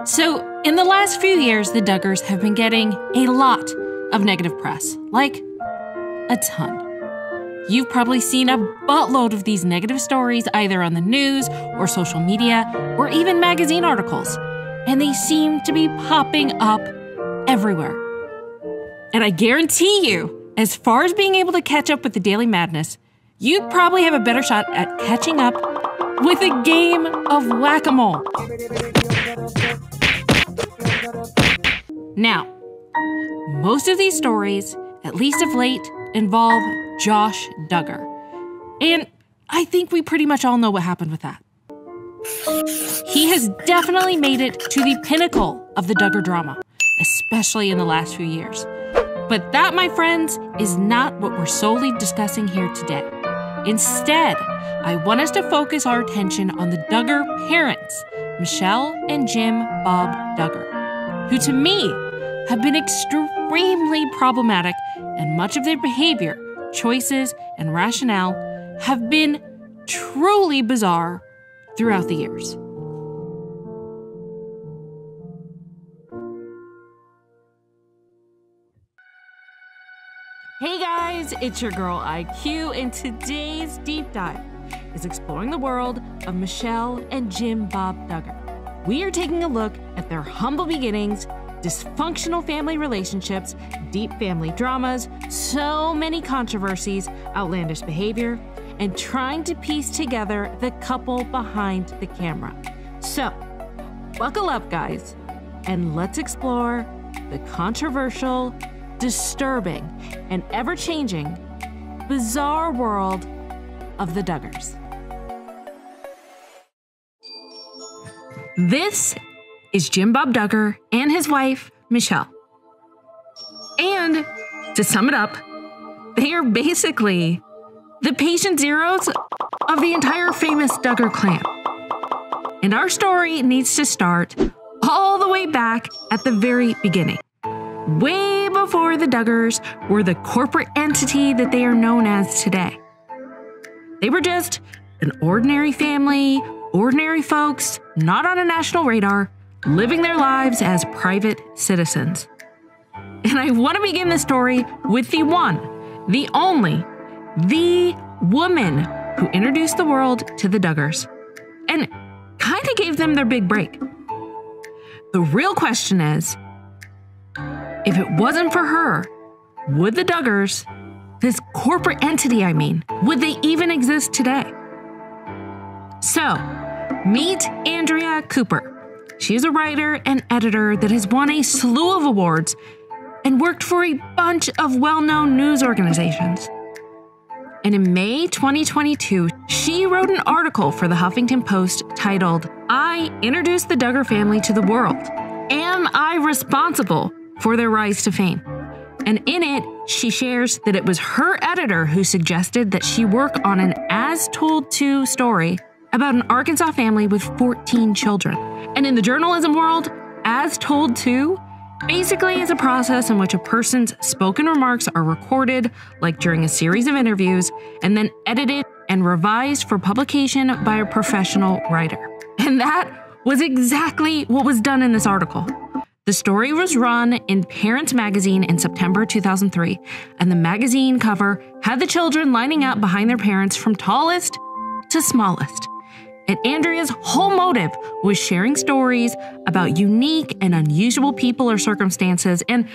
So, in the last few years, the Duggars have been getting a lot of negative press, like a ton. You've probably seen a buttload of these negative stories either on the news or social media or even magazine articles, and they seem to be popping up everywhere. And I guarantee you, as far as being able to catch up with the daily madness, you'd probably have a better shot at catching up with a game of whack-a-mole. Now, most of these stories, at least of late, involve Josh Duggar. And I think we pretty much all know what happened with that. He has definitely made it to the pinnacle of the Duggar drama, especially in the last few years. But that, my friends, is not what we're solely discussing here today. Instead, I want us to focus our attention on the Duggar parents, Michelle and Jim Bob Duggar, who to me have been extremely problematic, and much of their behavior, choices, and rationale have been truly bizarre throughout the years. Hey guys, it's your girl IQ, and today's deep dive is exploring the world of Michelle and Jim Bob Duggar. We are taking a look at their humble beginnings, dysfunctional family relationships, deep family dramas, so many controversies, outlandish behavior, and trying to piece together the couple behind the camera. So, buckle up, guys, and let's explore the controversial, disturbing, and ever-changing, bizarre world of the Duggars. This is Jim Bob Duggar and his wife, Michelle. And to sum it up, they are basically the patient zeros of the entire famous Duggar clan. And our story needs to start all the way back at the very beginning, way before the Duggars were the corporate entity that they are known as today. They were just an ordinary family, ordinary folks, not on a national radar, living their lives as private citizens. And I want to begin the story with the one, the only, the woman who introduced the world to the Duggars and kind of gave them their big break. The real question is, if it wasn't for her, would the Duggars, this corporate entity would they even exist today? So, meet Andrea Cooper. She's a writer and editor that has won a slew of awards and worked for a bunch of well-known news organizations. And in May 2022, she wrote an article for the Huffington Post titled, "I Introduced the Duggar Family to the World. Am I Responsible for Their Rise to Fame?" And in it, she shares that it was her editor who suggested that she work on an as-told-to story about an Arkansas family with 14 children. And in the journalism world, as told to basically is a process in which a person's spoken remarks are recorded, like during a series of interviews, and then edited and revised for publication by a professional writer. And that was exactly what was done in this article. The story was run in Parents magazine in September 2003, and the magazine cover had the children lining up behind their parents from tallest to smallest. And Andrea's whole motive was sharing stories about unique and unusual people or circumstances. And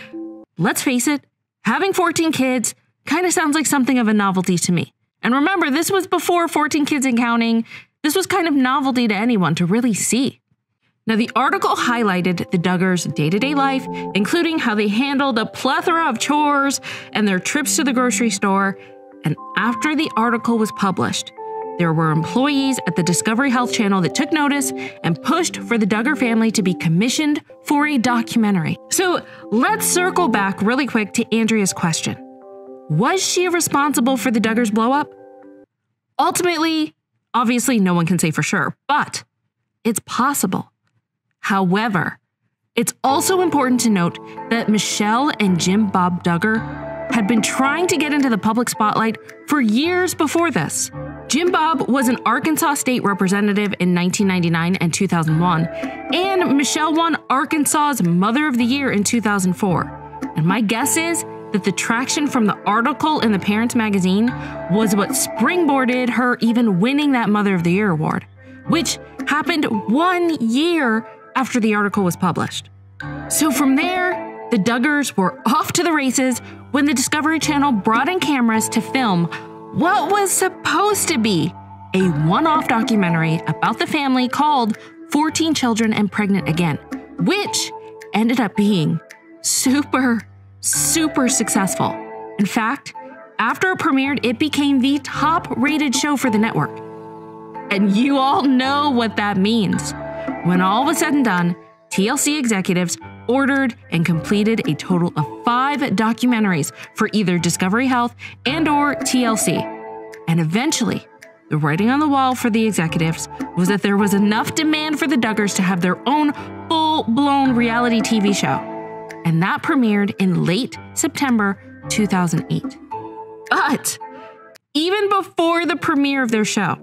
let's face it, having 14 kids kind of sounds like something of a novelty to me. And remember, this was before 14 kids and counting. This was kind of novelty to anyone to really see. Now, the article highlighted the Duggars' day-to-day life, including how they handled a plethora of chores and their trips to the grocery store. And after the article was published, there were employees at the Discovery Health Channel that took notice and pushed for the Duggar family to be commissioned for a documentary. So let's circle back really quick to Andrea's question. Was she responsible for the Duggars' blow-up? Ultimately, obviously no one can say for sure, but it's possible. However, it's also important to note that Michelle and Jim Bob Duggar had been trying to get into the public spotlight for years before this. Jim Bob was an Arkansas state representative in 1999 and 2001, and Michelle won Arkansas's Mother of the Year in 2004. And my guess is that the traction from the article in the Parents magazine was what springboarded her even winning that Mother of the Year award, which happened 1 year after the article was published. So from there, the Duggars were off to the races when the Discovery Channel brought in cameras to film what was supposed to be a one-off documentary about the family called 14 Children and Pregnant Again, which ended up being super successful. In fact, after it premiered, it became the top-rated show for the network. And you all know what that means. When all was said and done, TLC executives ordered and completed a total of 5 documentaries for either Discovery Health and/or TLC. And eventually, the writing on the wall for the executives was that there was enough demand for the Duggars to have their own full-blown reality TV show. And that premiered in late September 2008. But even before the premiere of their show,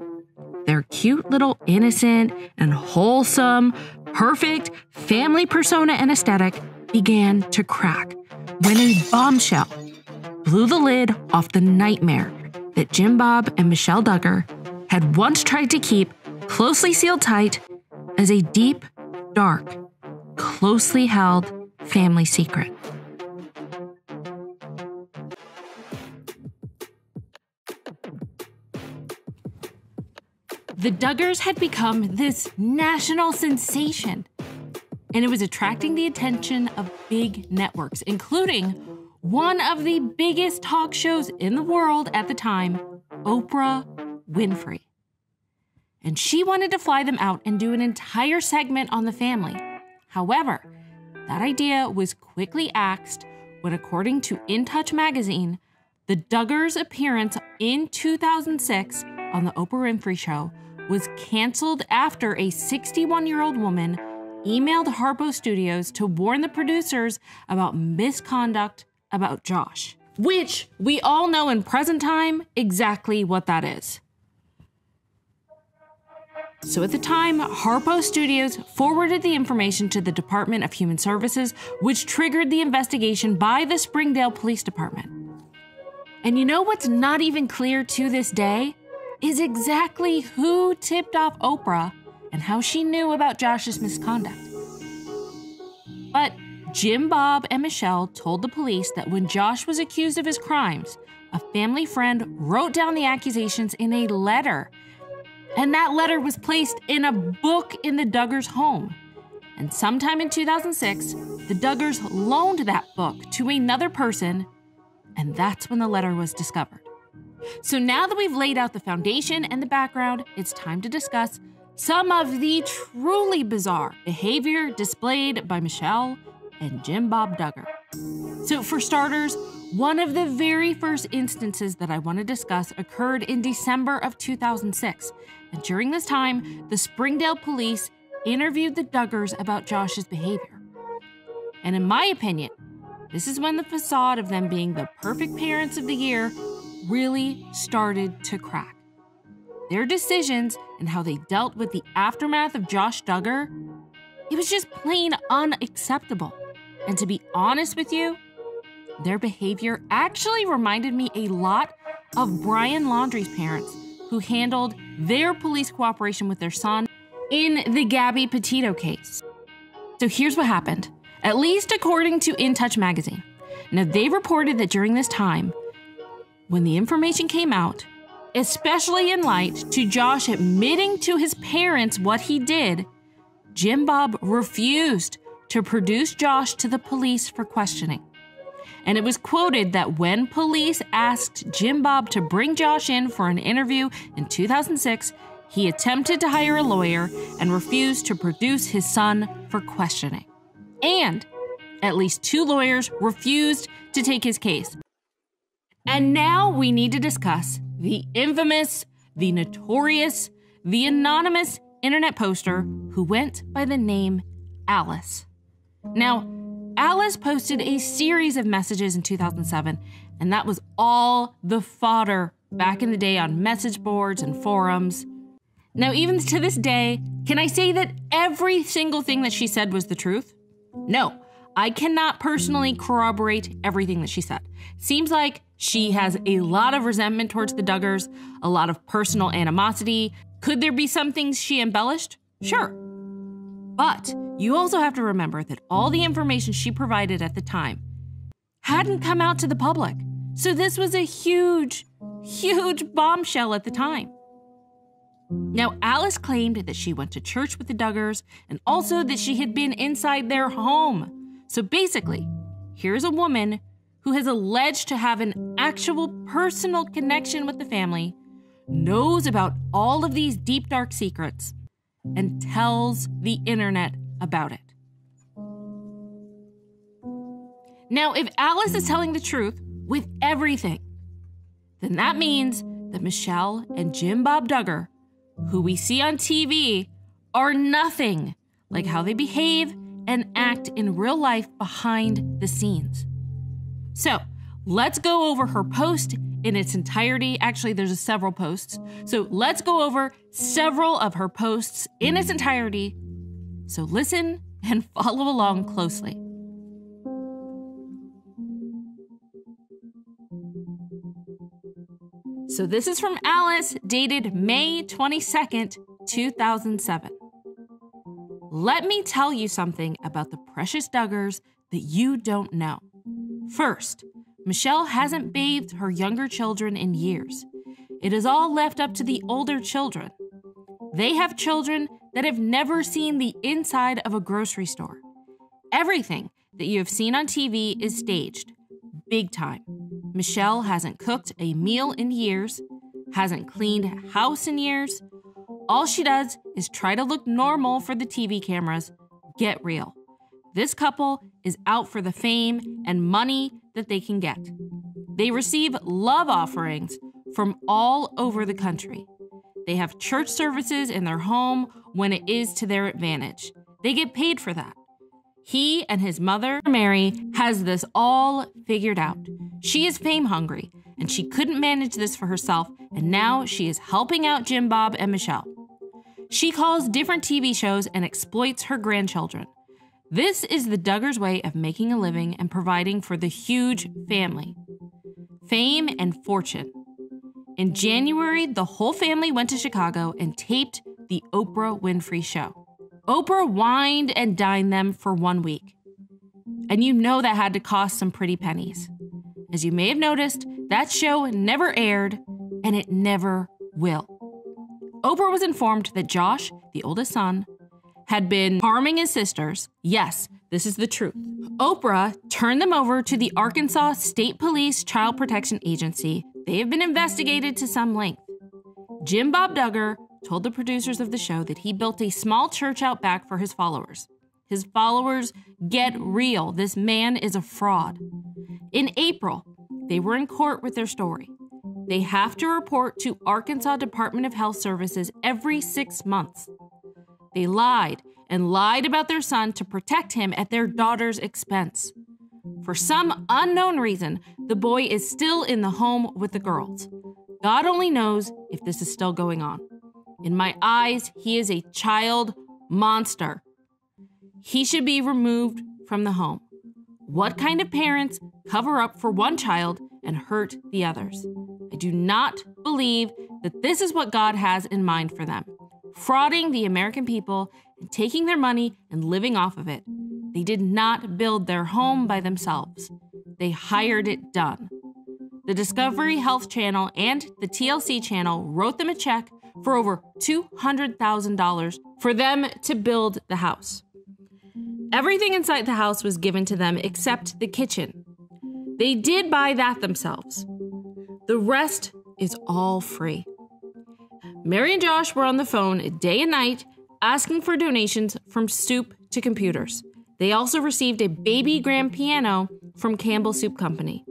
their cute little innocent and wholesome, perfect family persona and aesthetic began to crack when a bombshell blew the lid off the nightmare that Jim Bob and Michelle Duggar had once tried to keep closely sealed tight as a deep, dark, closely held family secret. The Duggars had become this national sensation, and it was attracting the attention of big networks, including one of the biggest talk shows in the world at the time, Oprah Winfrey. And she wanted to fly them out and do an entire segment on the family. However, that idea was quickly axed when, according to In Touch magazine, the Duggars' appearance in 2006 on the Oprah Winfrey Show was canceled after a 61-year-old woman emailed Harpo Studios to warn the producers about misconduct about Josh, which we all know in present time exactly what that is. So at the time, Harpo Studios forwarded the information to the Department of Human Services, which triggered the investigation by the Springdale Police Department. And you know what's not even clear to this day? Is exactly who tipped off Oprah and how she knew about Josh's misconduct. But Jim Bob and Michelle told the police that when Josh was accused of his crimes, a family friend wrote down the accusations in a letter, and that letter was placed in a book in the Duggars' home. And sometime in 2006, the Duggars loaned that book to another person, and that's when the letter was discovered. So now that we've laid out the foundation and the background, it's time to discuss some of the truly bizarre behavior displayed by Michelle and Jim Bob Duggar. So for starters, one of the very first instances that I want to discuss occurred in December of 2006. And during this time, the Springdale police interviewed the Duggars about Josh's behavior. And in my opinion, this is when the facade of them being the perfect parents of the year really started to crack. Their decisions and how they dealt with the aftermath of Josh Duggar, it was just plain unacceptable. And to be honest with you, their behavior actually reminded me a lot of Brian Laundrie's parents, who handled their police cooperation with their son in the Gabby Petito case. So here's what happened, at least according to In Touch magazine. Now, they reported that during this time, when the information came out, especially in light to Josh admitting to his parents what he did, Jim Bob refused to produce Josh to the police for questioning. And it was quoted that when police asked Jim Bob to bring Josh in for an interview in 2006, he attempted to hire a lawyer and refused to produce his son for questioning. And at least 2 lawyers refused to take his case. And now we need to discuss the infamous, the notorious, the anonymous internet poster who went by the name Alice. Now, Alice posted a series of messages in 2007, and that was all the fodder back in the day on message boards and forums. Now, even to this day, can I say that every single thing that she said was the truth? No, I cannot personally corroborate everything that she said. Seems like she has a lot of resentment towards the Duggars, a lot of personal animosity. Could there be some things she embellished? Sure. But you also have to remember that all the information she provided at the time hadn't come out to the public. So this was a huge, huge bombshell at the time. Now, Alice claimed that she went to church with the Duggars and also that she had been inside their home. So basically, here's a woman who has alleged to have an actual personal connection with the family, knows about all of these deep, dark secrets, and tells the internet about it. Now, if Alice is telling the truth with everything, then that means that Michelle and Jim Bob Duggar, who we see on TV, are nothing like how they behave and act in real life behind the scenes. So let's go over her post in its entirety. Actually, there's several posts. So let's go over several of her posts in its entirety. So listen and follow along closely. So this is from Alice, dated May 22nd, 2007. Let me tell you something about the precious Duggars that you don't know. First, Michelle hasn't bathed her younger children in years. It is all left up to the older children. They have children that have never seen the inside of a grocery store. Everything that you have seen on TV is staged, big time. Michelle hasn't cooked a meal in years, hasn't cleaned house in years. All she does is try to look normal for the TV cameras. Get real. This couple is out for the fame and money that they can get. They receive love offerings from all over the country. They have church services in their home when it is to their advantage. They get paid for that. He and his mother, Mary, has this all figured out. She is fame hungry, and she couldn't manage this for herself, and now she is helping out Jim Bob and Michelle. She calls different TV shows and exploits her grandchildren. This is the Duggars' way of making a living and providing for the huge family. Fame and fortune. In January, the whole family went to Chicago and taped the Oprah Winfrey Show. Oprah wined and dined them for 1 week. And you know that had to cost some pretty pennies. As you may have noticed, that show never aired, and it never will. Oprah was informed that Josh, the oldest son, had been harming his sisters. Yes, this is the truth. Oprah turned them over to the Arkansas State Police Child Protection Agency. They have been investigated to some length. Jim Bob Duggar told the producers of the show that he built a small church out back for his followers. His followers get real. This man is a fraud. In April, they were in court with their story. They have to report to Arkansas Department of Health Services every 6 months. They lied and lied about their son to protect him at their daughter's expense. For some unknown reason, the boy is still in the home with the girls. God only knows if this is still going on. In my eyes, he is a child monster. He should be removed from the home. What kind of parents cover up for one child and hurt the others? I do not believe that this is what God has in mind for them. Frauding the American people and taking their money and living off of it. They did not build their home by themselves. They hired it done. The Discovery Health Channel and the TLC channel wrote them a check for over $200,000 for them to build the house. Everything inside the house was given to them except the kitchen. They did buy that themselves. The rest is all free. Mary and Josh were on the phone day and night asking for donations from soup to computers. They also received a baby grand piano from Campbell Soup Company.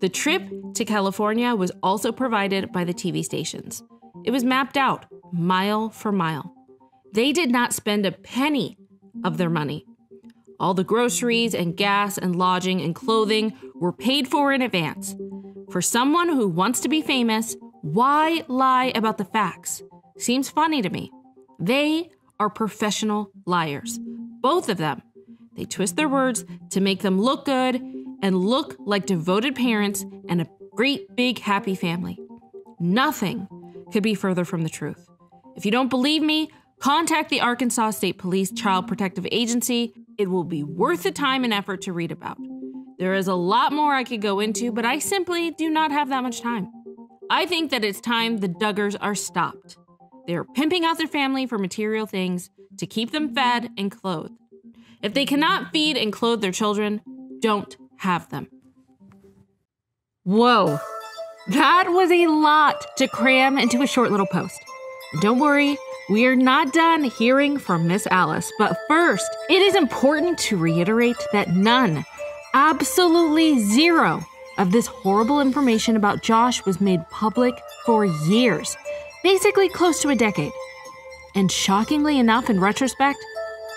The trip to California was also provided by the TV stations. It was mapped out mile for mile. They did not spend a penny of their money. All the groceries and gas and lodging and clothing were paid for in advance. For someone who wants to be famous, why lie about the facts? Seems funny to me. They are professional liars. Both of them. They twist their words to make them look good and look like devoted parents and a great big happy family. Nothing could be further from the truth. If you don't believe me, contact the Arkansas State Police Child Protective Agency. It will be worth the time and effort to read about. There is a lot more I could go into, but I simply do not have that much time. I think that it's time the Duggars are stopped. They are pimping out their family for material things to keep them fed and clothed. If they cannot feed and clothe their children, don't have them. Whoa, that was a lot to cram into a short little post. And don't worry, we are not done hearing from Miss Alice. But first, it is important to reiterate that none, absolutely zero, of this horrible information about Josh was made public for years, basically close to a decade. And shockingly enough, in retrospect,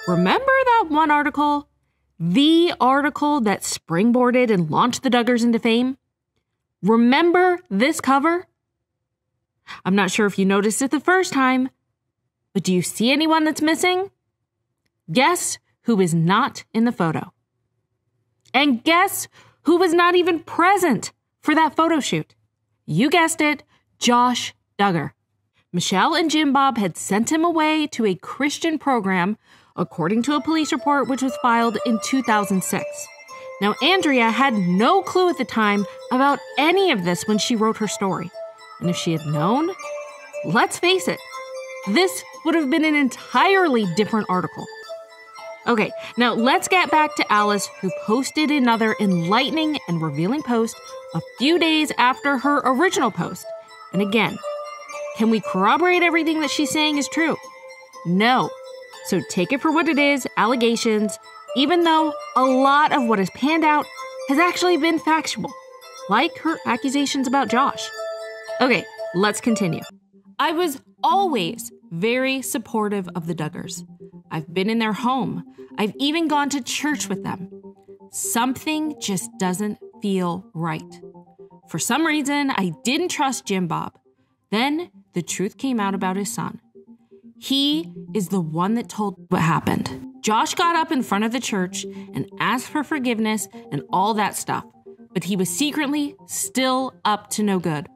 remember that one article? The article that springboarded and launched the Duggars into fame? Remember this cover? I'm not sure if you noticed it the first time, but do you see anyone that's missing? Guess who is not in the photo? And guess who was not even present for that photo shoot? You guessed it, Josh Duggar. Michelle and Jim Bob had sent him away to a Christian program, according to a police report which was filed in 2006. Now, Andrea had no clue at the time about any of this when she wrote her story. And if she had known, let's face it, this would have been an entirely different article. Okay, now let's get back to Alice, who posted another enlightening and revealing post a few days after her original post. And again, can we corroborate everything that she's saying is true? No. So take it for what it is, allegations, even though a lot of what has panned out has actually been factual, like her accusations about Josh. Okay, let's continue. I was always very supportive of the Duggars. I've been in their home. I've even gone to church with them. Something just doesn't feel right. For some reason, I didn't trust Jim Bob. Then the truth came out about his son. He is the one that told what happened. Josh got up in front of the church and asked for forgiveness and all that stuff, but he was secretly still up to no good.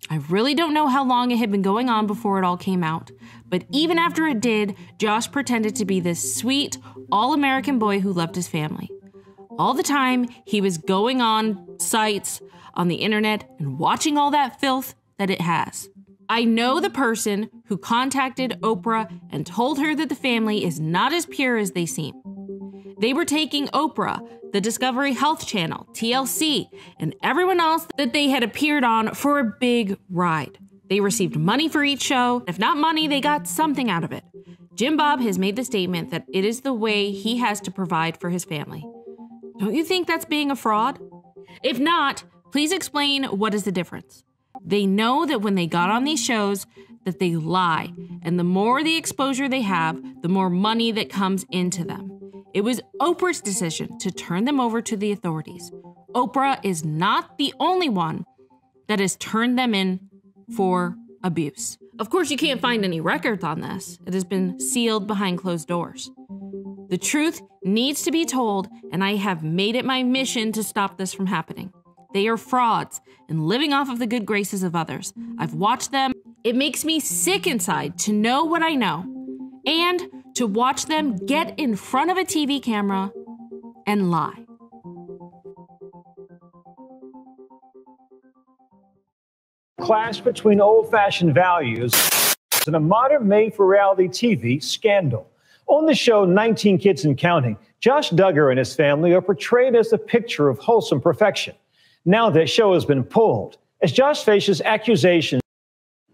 I really don't know how long it had been going on before it all came out, but even after it did, Josh pretended to be this sweet, all-American boy who loved his family. All the time, he was going on sites on the internet and watching all that filth that it has. I know the person who contacted Oprah and told her that the family is not as pure as they seem. They were taking Oprah, the Discovery Health Channel, TLC, and everyone else that they had appeared on for a big ride. They received money for each show. If not money, they got something out of it. Jim Bob has made the statement that it is the way he has to provide for his family. Don't you think that's being a fraud? If not, please explain what is the difference. They know that when they got on these shows that they lie, and the more the exposure they have, the more money that comes into them. It was Oprah's decision to turn them over to the authorities. Oprah is not the only one that has turned them in for abuse. Of course, you can't find any records on this. It has been sealed behind closed doors. The truth needs to be told, and I have made it my mission to stop this from happening. They are frauds and living off of the good graces of others. I've watched them. It makes me sick inside to know what I know and to watch them get in front of a TV camera and lie. Clash between old-fashioned values and a modern made-for-reality TV scandal. On the show 19 Kids and Counting, Josh Duggar and his family are portrayed as a picture of wholesome perfection. Now that show has been pulled, as Josh faces accusations.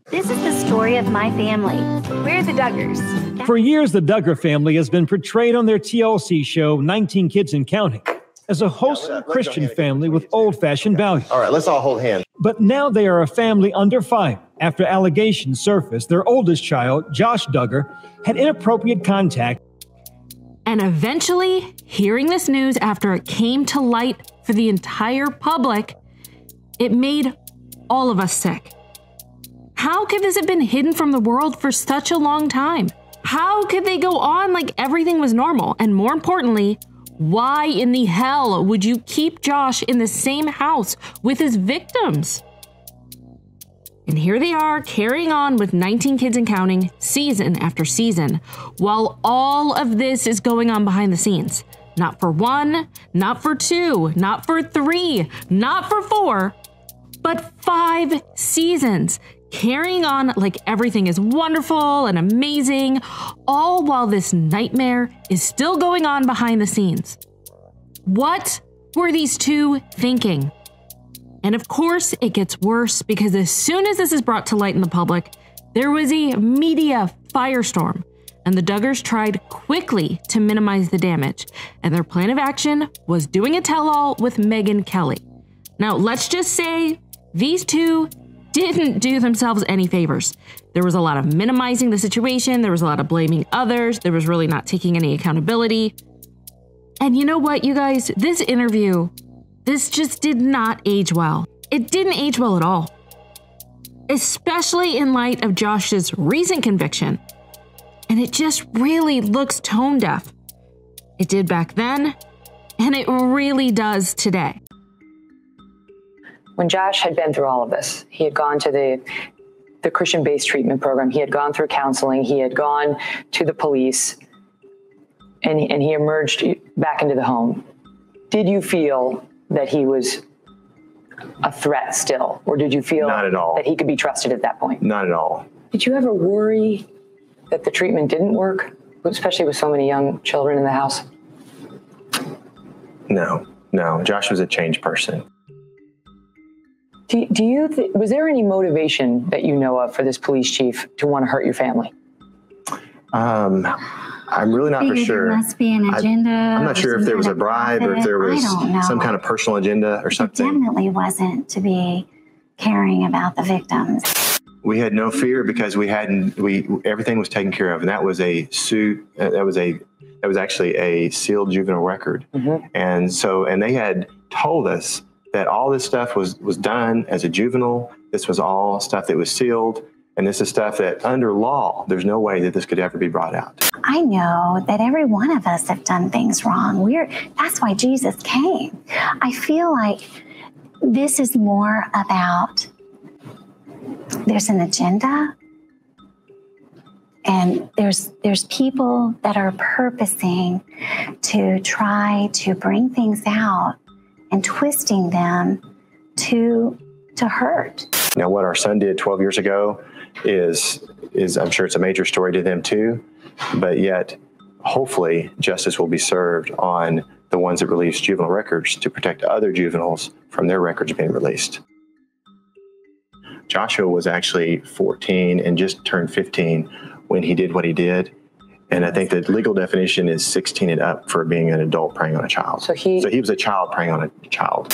This is the story of my family. We're the Duggars. For years, the Duggar family has been portrayed on their TLC show 19 Kids and Counting as a wholesome Christian family with old-fashioned values. All right, let's all hold hands. But now they are a family under fire after allegations surfaced their oldest child, Josh Duggar, had inappropriate contact. And eventually, hearing this news after it came to light for the entire public, It made all of us sick. How could this have been hidden from the world for such a long time? How could they go on like everything was normal? And more importantly, why in the hell would you keep Josh in the same house with his victims? And here they are carrying on with 19 Kids and Counting season after season, while all of this is going on behind the scenes. Not for 1, not for 2, not for 3, not for 4, but 5 seasons. Carrying on like everything is wonderful and amazing, all while this nightmare is still going on behind the scenes. What were these two thinking? And of course, it gets worse because as soon as this is brought to light in the public, there was a media firestorm, and the Duggars tried quickly to minimize the damage, and their plan of action was doing a tell-all with Megyn Kelly. Now, let's just say these two didn't do themselves any favors. There was a lot of minimizing the situation. There was a lot of blaming others. There was really not taking any accountability. And you know what, you guys? This interview, this just did not age well. It didn't age well at all. Especially in light of Josh's recent conviction. And it just really looks tone deaf. It did back then, and it really does today. When Josh had been through all of this, he had gone to the Christian-based treatment program, he had gone through counseling, he had gone to the police, and he emerged back into the home. Did you feel that he was a threat still, or did you feel Not at all. that he could be trusted at that point? Not at all. Did you ever worry that the treatment didn't work, especially with so many young children in the house? No. Josh was a changed person. Was there any motivation that you know of for this police chief to want to hurt your family? I'm really not for sure. There must be an agenda. I'm not sure if there was a bribe or if there was some kind of personal agenda or something. It definitely wasn't to be caring about the victims. We had no fear because everything was taken care of, and that was a suit. That was actually a sealed juvenile record, and they had told us that all this stuff was done as a juvenile. This was all stuff that was sealed. And this is stuff that under law, there's no way that this could ever be brought out. I know that every one of us have done things wrong. That's why Jesus came. I feel like this is more about there's an agenda, and there's people that are purposing to try to bring things out and twisting them to hurt. Now, what our son did 12 years ago is I'm sure it's a major story to them too, but yet hopefully justice will be served on the ones that release juvenile records to protect other juveniles from their records being released. Joshua was actually 14 and just turned 15 when he did what he did. And I think the legal definition is 16 and up for being an adult preying on a child. So he was a child preying on a child.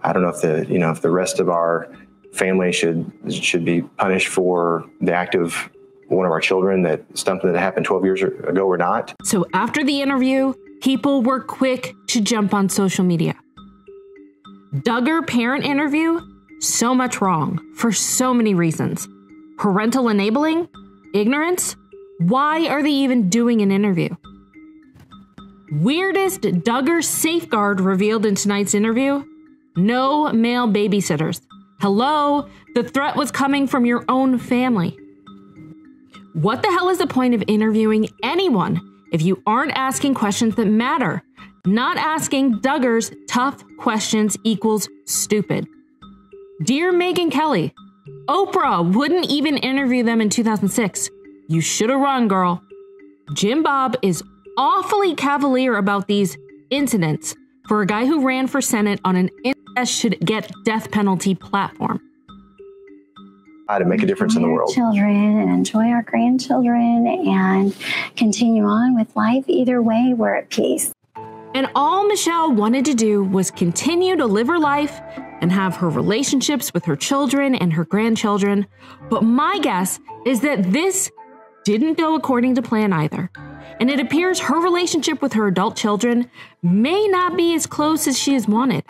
I don't know if the rest of our family should be punished for the act of one of our children, that something that happened 12 years ago or not. So after the interview, people were quick to jump on social media. Duggar parent interview, so much wrong for so many reasons. Parental enabling, ignorance. Why are they even doing an interview? Weirdest Duggar safeguard revealed in tonight's interview. No male babysitters. Hello, the threat was coming from your own family. What the hell is the point of interviewing anyone if you aren't asking questions that matter? Not asking Duggars tough questions equals stupid. Dear Megyn Kelly, Oprah wouldn't even interview them in 2006. You should have run, girl. Jim Bob is awfully cavalier about these incidents for a guy who ran for Senate on an incest should get death penalty platform. How to make a difference in the world. Children and enjoy our grandchildren and continue on with life. Either way, we're at peace. And all Michelle wanted to do was continue to live her life and have her relationships with her children and her grandchildren. But my guess is that this didn't go according to plan either. And it appears her relationship with her adult children may not be as close as she has wanted.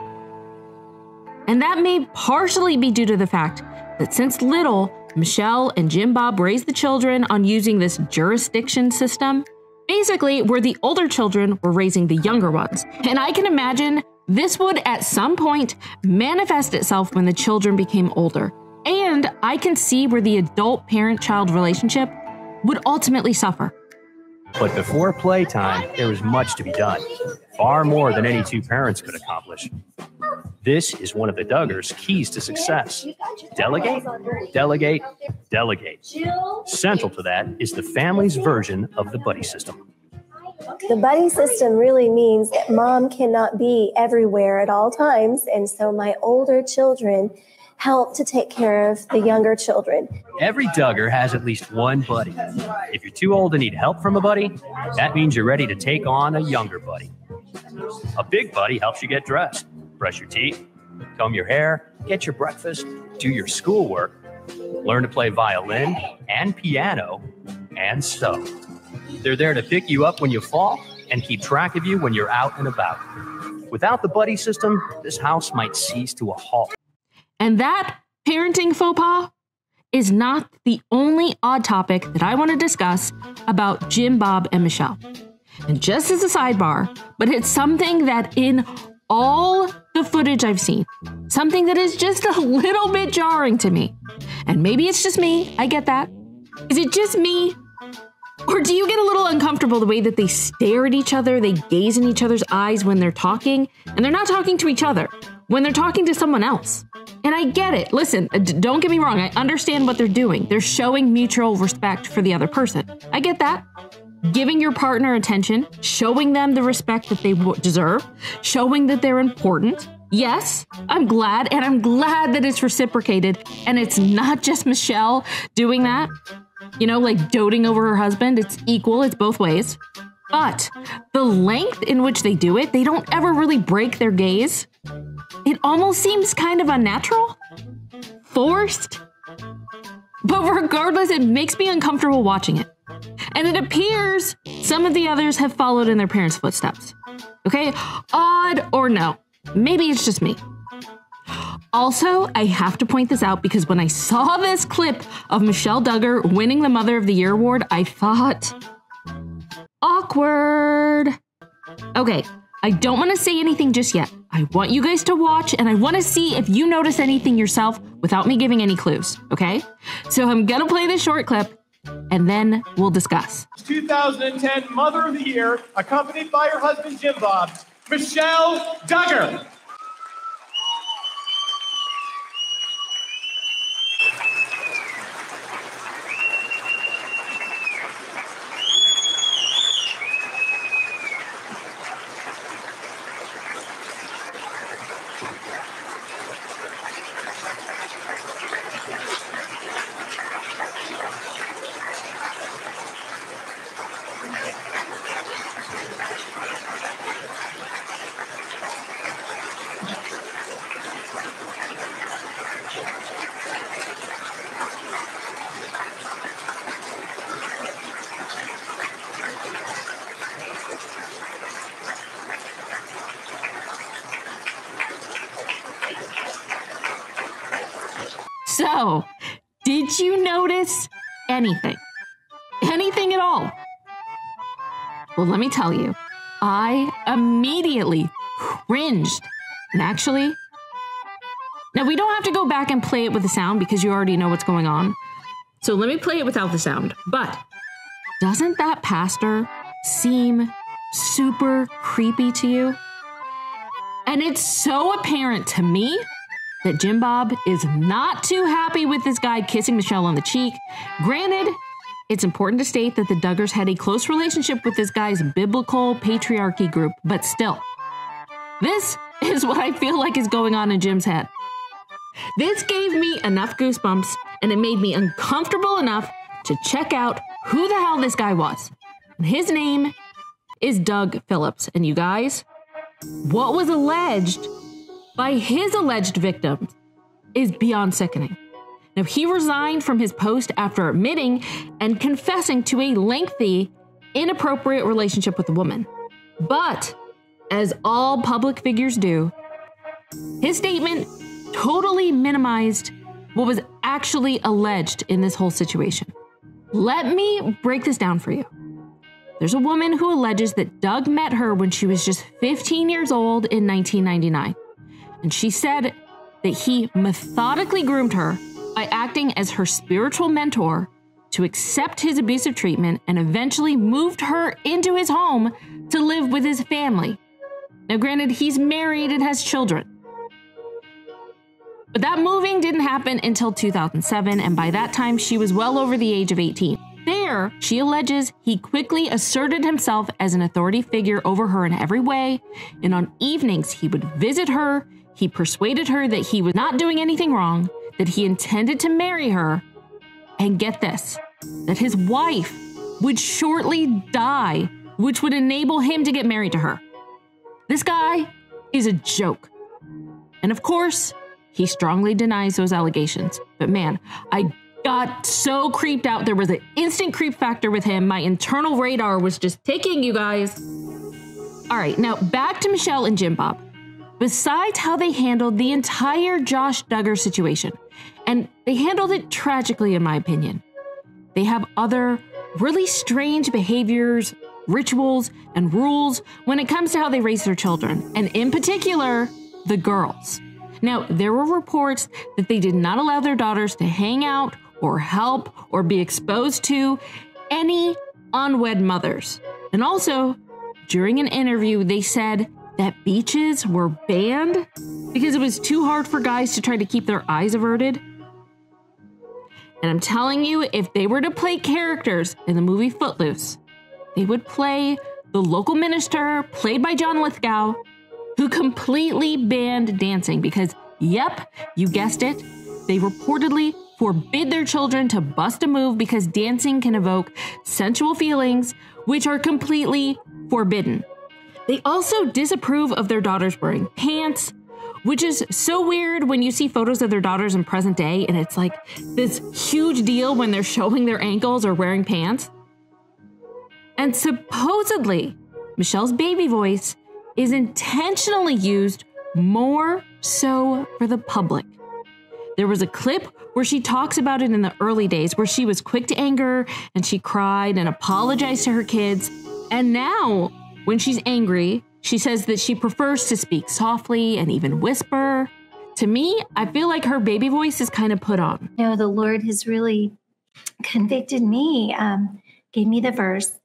And that may partially be due to the fact that since little, Michelle and Jim Bob raised the children on using this jurisdiction system, basically where the older children were raising the younger ones. And I can imagine this would at some point manifest itself when the children became older. And I can see where the adult parent-child relationship would ultimately suffer. But before playtime, there was much to be done, far more than any two parents could accomplish. This is one of the Duggars' keys to success. Delegate, delegate, delegate. Central to that is the family's version of the buddy system. The buddy system really means that mom cannot be everywhere at all times, and so my older children help to take care of the younger children. Every Duggar has at least one buddy. If you're too old to need help from a buddy, that means you're ready to take on a younger buddy. A big buddy helps you get dressed, brush your teeth, comb your hair, get your breakfast, do your schoolwork, learn to play violin and piano, and sew. They're there to pick you up when you fall and keep track of you when you're out and about. Without the buddy system, this house might cease to a halt. And that parenting faux pas is not the only odd topic that I want to discuss about Jim Bob and Michelle. And just as a sidebar, but it's something that in all the footage I've seen, something that is just a little bit jarring to me. And maybe it's just me, I get that. Is it just me? Or do you get a little uncomfortable the way that they stare at each other, they gaze in each other's eyes when they're talking, and they're not talking to each other, when they're talking to someone else? And I get it. Listen, don't get me wrong. I understand what they're doing. They're showing mutual respect for the other person. I get that. Giving your partner attention, showing them the respect that they deserve, showing that they're important. Yes, I'm glad, and I'm glad that it's reciprocated, and it's not just Michelle doing that, you know, like doting over her husband. It's equal, it's both ways. But the length in which they do it, they don't ever really break their gaze. It almost seems kind of unnatural, forced. But regardless, it makes me uncomfortable watching it. And it appears some of the others have followed in their parents' footsteps. Okay, odd or no, maybe it's just me. Also, I have to point this out because when I saw this clip of Michelle Duggar winning the Mother of the Year award, I thought, awkward. Okay, I don't want to say anything just yet. I want you guys to watch, and I want to see if you notice anything yourself without me giving any clues, okay? So I'm going to play this short clip, and then we'll discuss. 2010 Mother of the Year, accompanied by her husband, Jim Bob, Michelle Duggar. So, did you notice anything? Anything at all? Well, let me tell you, I immediately cringed. And actually, now we don't have to go back and play it with the sound because you already know what's going on. So let me play it without the sound. But doesn't that pastor seem super creepy to you? And it's so apparent to me that Jim Bob is not too happy with this guy kissing Michelle on the cheek. Granted, it's important to state that the Duggars had a close relationship with this guy's biblical patriarchy group, but still, this is what I feel like is going on in Jim's head. This gave me enough goosebumps, and it made me uncomfortable enough to check out who the hell this guy was. And his name is Doug Phillips. And you guys, what was alleged by his alleged victims is beyond sickening. Now, he resigned from his post after admitting and confessing to a lengthy, inappropriate relationship with a woman. But, as all public figures do, his statement totally minimized what was actually alleged in this whole situation. Let me break this down for you. There's a woman who alleges that Doug met her when she was just 15 years old in 1999. And she said that he methodically groomed her by acting as her spiritual mentor to accept his abusive treatment and eventually moved her into his home to live with his family. Now, granted, he's married and has children. But that moving didn't happen until 2007, and by that time, she was well over the age of 18. There, she alleges he quickly asserted himself as an authority figure over her in every way, and on evenings, he would visit her. He persuaded her that he was not doing anything wrong, that he intended to marry her, and get this, that his wife would shortly die, which would enable him to get married to her. This guy is a joke. And of course, he strongly denies those allegations. But man, I got so creeped out. There was an instant creep factor with him. My internal radar was just ticking, you guys. All right, now back to Michelle and Jim Bob. Besides how they handled the entire Josh Duggar situation, and they handled it tragically in my opinion, they have other really strange behaviors, rituals, and rules when it comes to how they raise their children, and in particular, the girls. Now, there were reports that they did not allow their daughters to hang out or help or be exposed to any unwed mothers. And also, during an interview, they said that beaches were banned because it was too hard for guys to try to keep their eyes averted. And I'm telling you, if they were to play characters in the movie Footloose, they would play the local minister, played by John Lithgow, who completely banned dancing because, yep, you guessed it, they reportedly forbid their children to bust a move because dancing can evoke sensual feelings, which are completely forbidden. They also disapprove of their daughters wearing pants, which is so weird when you see photos of their daughters in present day, and it's like this huge deal when they're showing their ankles or wearing pants. And supposedly, Michelle's baby voice is intentionally used more so for the public. There was a clip where she talks about it in the early days where she was quick to anger and she cried and apologized to her kids. And now, when she's angry, she says that she prefers to speak softly and even whisper. To me, I feel like her baby voice is kind of put on. You know, the Lord has really convicted me, gave me the verse,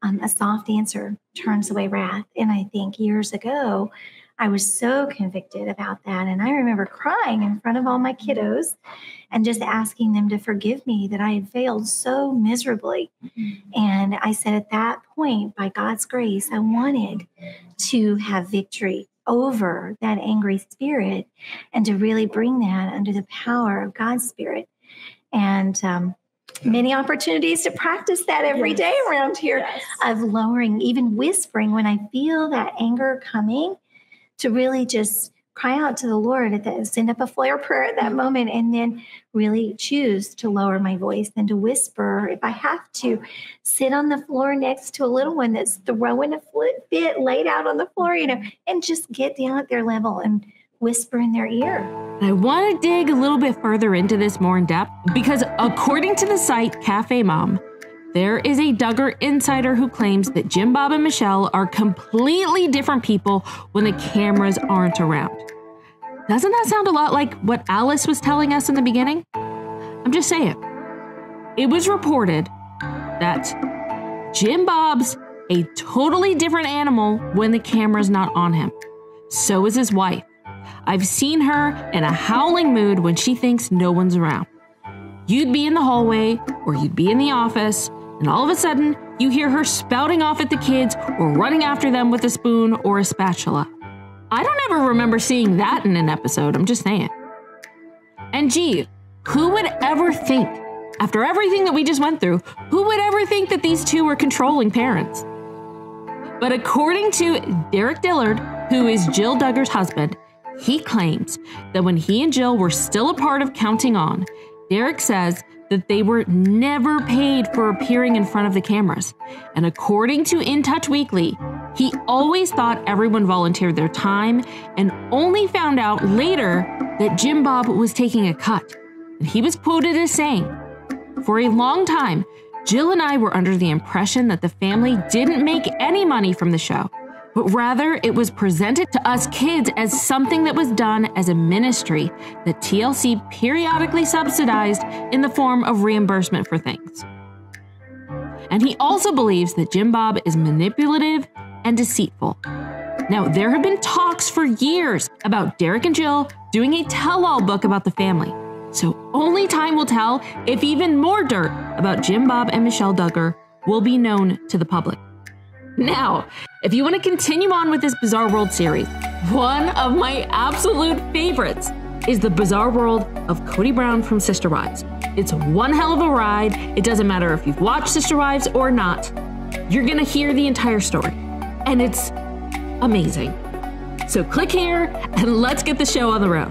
a soft answer turns away wrath. And I think years ago, I was so convicted about that. And I remember crying in front of all my kiddos and just asking them to forgive me that I had failed so miserably. And I said at that point, by God's grace, I wanted to have victory over that angry spirit and to really bring that under the power of God's Spirit. And many opportunities to practice that every day around here of lowering, even whispering when I feel that anger coming, to really just cry out to the Lord, send up a flare prayer at that moment, and then really choose to lower my voice and to whisper. If I have to sit on the floor next to a little one that's throwing a fit laid out on the floor, and just get down at their level and whisper in their ear. I want to dig a little bit further into this more in depth because according to the site Cafe Mom, there is a Duggar insider who claims that Jim Bob and Michelle are completely different people when the cameras aren't around. Doesn't that sound a lot like what Alice was telling us in the beginning? I'm just saying. It was reported that Jim Bob's a totally different animal when the camera's not on him. So is his wife. I've seen her in a howling mood when she thinks no one's around. You'd be in the hallway or you'd be in the office, and all of a sudden, you hear her spouting off at the kids or running after them with a spoon or a spatula. I don't ever remember seeing that in an episode, I'm just saying. And gee, who would ever think, after everything that we just went through, who would ever think that these two were controlling parents? But according to Derek Dillard, who is Jill Duggar's husband, he claims that when he and Jill were still a part of Counting On, Derek says that they were never paid for appearing in front of the cameras. And according to In Touch Weekly, he always thought everyone volunteered their time and only found out later that Jim Bob was taking a cut, and he was quoted as saying, "For a long time, Jill and I were under the impression that the family didn't make any money from the show, but rather it was presented to us kids as something that was done as a ministry that TLC periodically subsidized in the form of reimbursement for things." And he also believes that Jim Bob is manipulative and deceitful. Now, there have been talks for years about Derek and Jill doing a tell-all book about the family. So only time will tell if even more dirt about Jim Bob and Michelle Duggar will be known to the public. Now, if you want to continue on with this Bizarre World series, one of my absolute favorites is the Bizarre World of Cody Brown from Sister Wives. It's one hell of a ride. It doesn't matter if you've watched Sister Wives or not. You're going to hear the entire story, and it's amazing. So click here and let's get the show on the road.